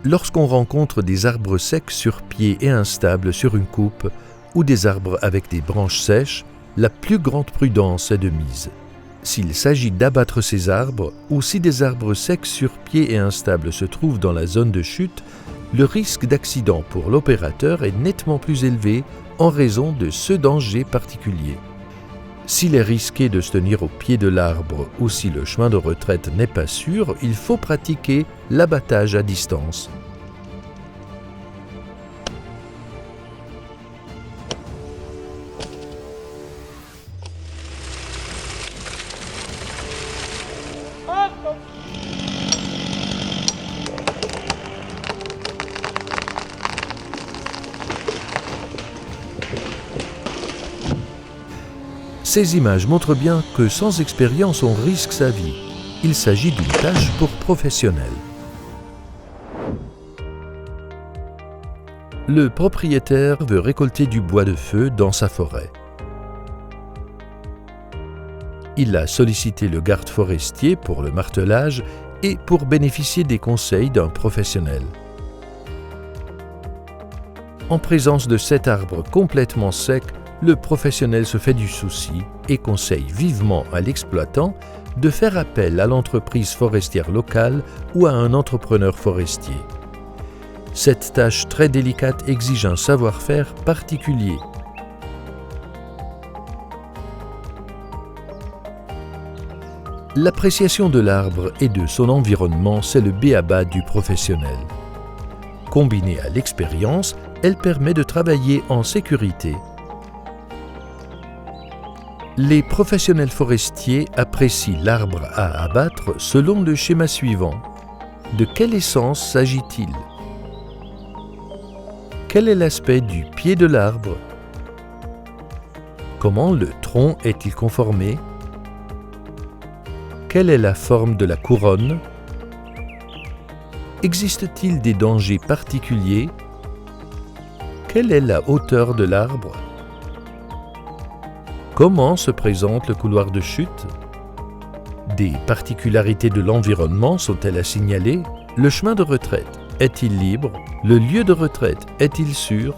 lorsqu'on rencontre des arbres secs sur pied et instables sur une coupe ou des arbres avec des branches sèches, la plus grande prudence est de mise. S'il s'agit d'abattre ces arbres ou si des arbres secs sur pied et instables se trouvent dans la zone de chute, le risque d'accident pour l'opérateur est nettement plus élevé en raison de ce danger particulier. S'il est risqué de se tenir au pied de l'arbre ou si le chemin de retraite n'est pas sûr, il faut pratiquer l'abattage à distance. Ces images montrent bien que sans expérience, on risque sa vie. Il s'agit d'une tâche pour professionnels. Le propriétaire veut récolter du bois de feu dans sa forêt. Il a sollicité le garde forestier pour le martelage et pour bénéficier des conseils d'un professionnel. En présence de cet arbre complètement sec, le professionnel se fait du souci et conseille vivement à l'exploitant de faire appel à l'entreprise forestière locale ou à un entrepreneur forestier. Cette tâche très délicate exige un savoir-faire particulier. L'appréciation de l'arbre et de son environnement, c'est le b.a.-ba du professionnel. Combinée à l'expérience, elle permet de travailler en sécurité. Les professionnels forestiers apprécient l'arbre à abattre selon le schéma suivant. De quelle essence s'agit-il? Quel est l'aspect du pied de l'arbre? Comment le tronc est-il conformé? Quelle est la forme de la couronne? Existe-t-il des dangers particuliers? Quelle est la hauteur de l'arbre? Comment se présente le couloir de chute? Des particularités de l'environnement sont-elles à signaler? Le chemin de retraite est-il libre? Le lieu de retraite est-il sûr?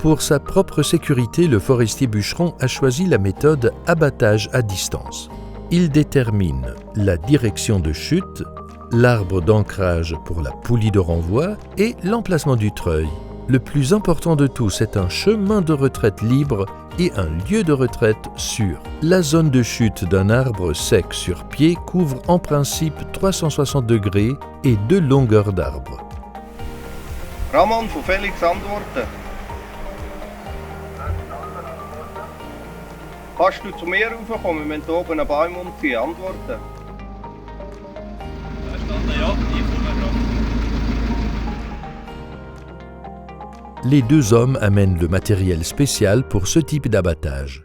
Pour sa propre sécurité, le forestier bûcheron a choisi la méthode abattage à distance. Il détermine la direction de chute, l'arbre d'ancrage pour la poulie de renvoi et l'emplacement du treuil. Le plus important de tous est un chemin de retraite libre et un lieu de retraite sûr. La zone de chute d'un arbre sec sur pied couvre en principe 360 degrés et 2 longueurs d'arbre. Ramon, von Felix antworten. Kannst du zu mir raufkommen, wenn du oben einen Baum umziehen? Antworten. Ja, ich komme drauf. Les deux hommes amènent le matériel spécial pour ce type d'abattage.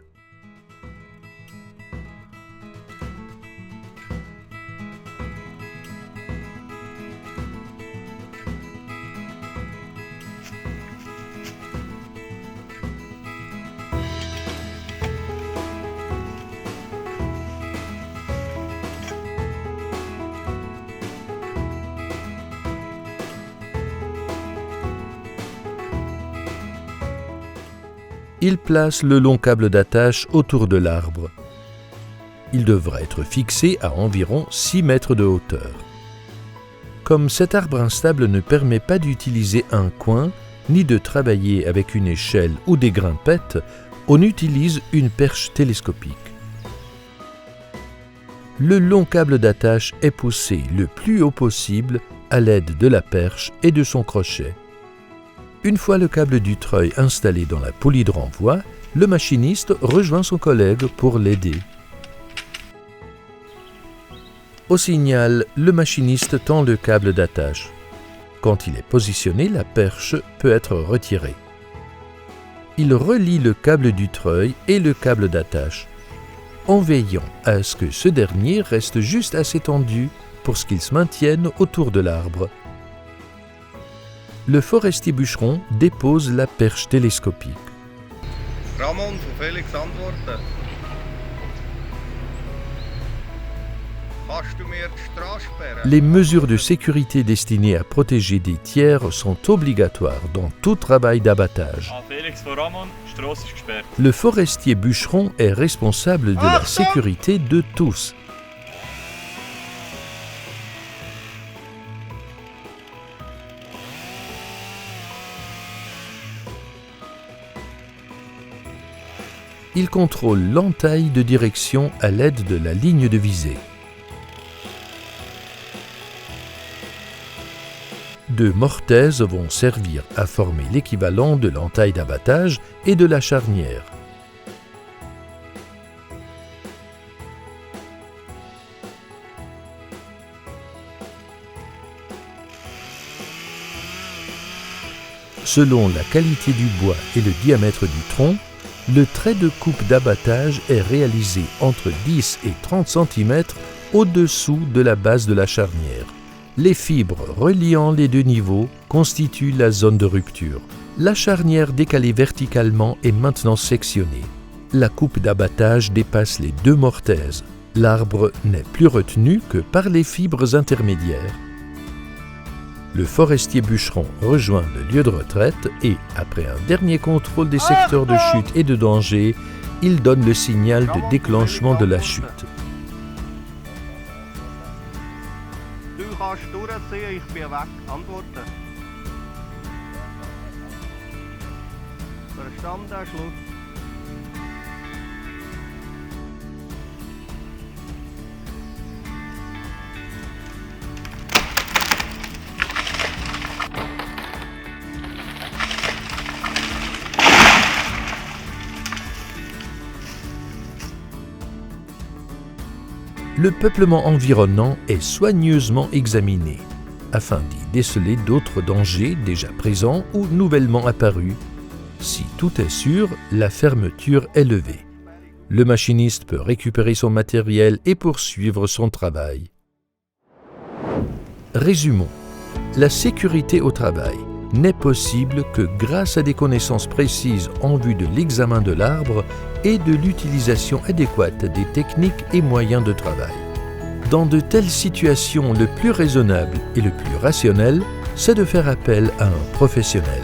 Il place le long câble d'attache autour de l'arbre. Il devra être fixé à environ 6 mètres de hauteur. Comme cet arbre instable ne permet pas d'utiliser un coin, ni de travailler avec une échelle ou des grimpettes, on utilise une perche télescopique. Le long câble d'attache est poussé le plus haut possible à l'aide de la perche et de son crochet. Une fois le câble du treuil installé dans la poulie de renvoi, le machiniste rejoint son collègue pour l'aider. Au signal, le machiniste tend le câble d'attache. Quand il est positionné, la perche peut être retirée. Il relie le câble du treuil et le câble d'attache, en veillant à ce que ce dernier reste juste assez tendu pour ce qu'il se maintienne autour de l'arbre. Le forestier bûcheron dépose la perche télescopique. Ramon, von Felix antworten. Kannst du mir die Straße sperren? Les mesures de sécurité destinées à protéger des tiers sont obligatoires dans tout travail d'abattage. Ah, Felix von Ramon, die Strasse ist gesperrt. Le forestier bûcheron est responsable de la sécurité de tous. Il contrôle l'entaille de direction à l'aide de la ligne de visée. Deux mortaises vont servir à former l'équivalent de l'entaille d'abattage et de la charnière. Selon la qualité du bois et le diamètre du tronc, le trait de coupe d'abattage est réalisé entre 10 et 30 cm au-dessous de la base de la charnière. Les fibres reliant les deux niveaux constituent la zone de rupture. La charnière décalée verticalement est maintenant sectionnée. La coupe d'abattage dépasse les deux mortaises. L'arbre n'est plus retenu que par les fibres intermédiaires. Le forestier bûcheron rejoint le lieu de retraite et, après un dernier contrôle des secteurs de chute et de danger, il donne le signal de déclenchement de la chute. Du kannst durchziehen, ich bin weg. Antworten. Verstanden, Schluss. Le peuplement environnant est soigneusement examiné, afin d'y déceler d'autres dangers déjà présents ou nouvellement apparus. Si tout est sûr, la fermeture est levée. Le machiniste peut récupérer son matériel et poursuivre son travail. Résumons. La sécurité au travail n'est possible que grâce à des connaissances précises en vue de l'examen de l'arbre et de l'utilisation adéquate des techniques et moyens de travail. Dans de telles situations, le plus raisonnable et le plus rationnel, c'est de faire appel à un professionnel.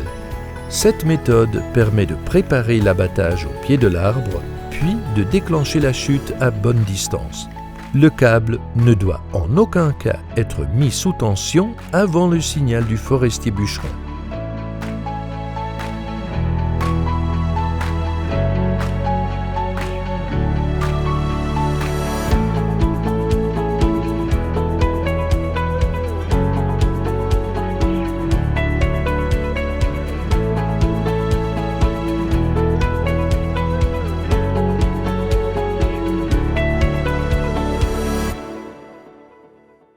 Cette méthode permet de préparer l'abattage au pied de l'arbre, puis de déclencher la chute à bonne distance. Le câble ne doit en aucun cas être mis sous tension avant le signal du forestier bûcheron.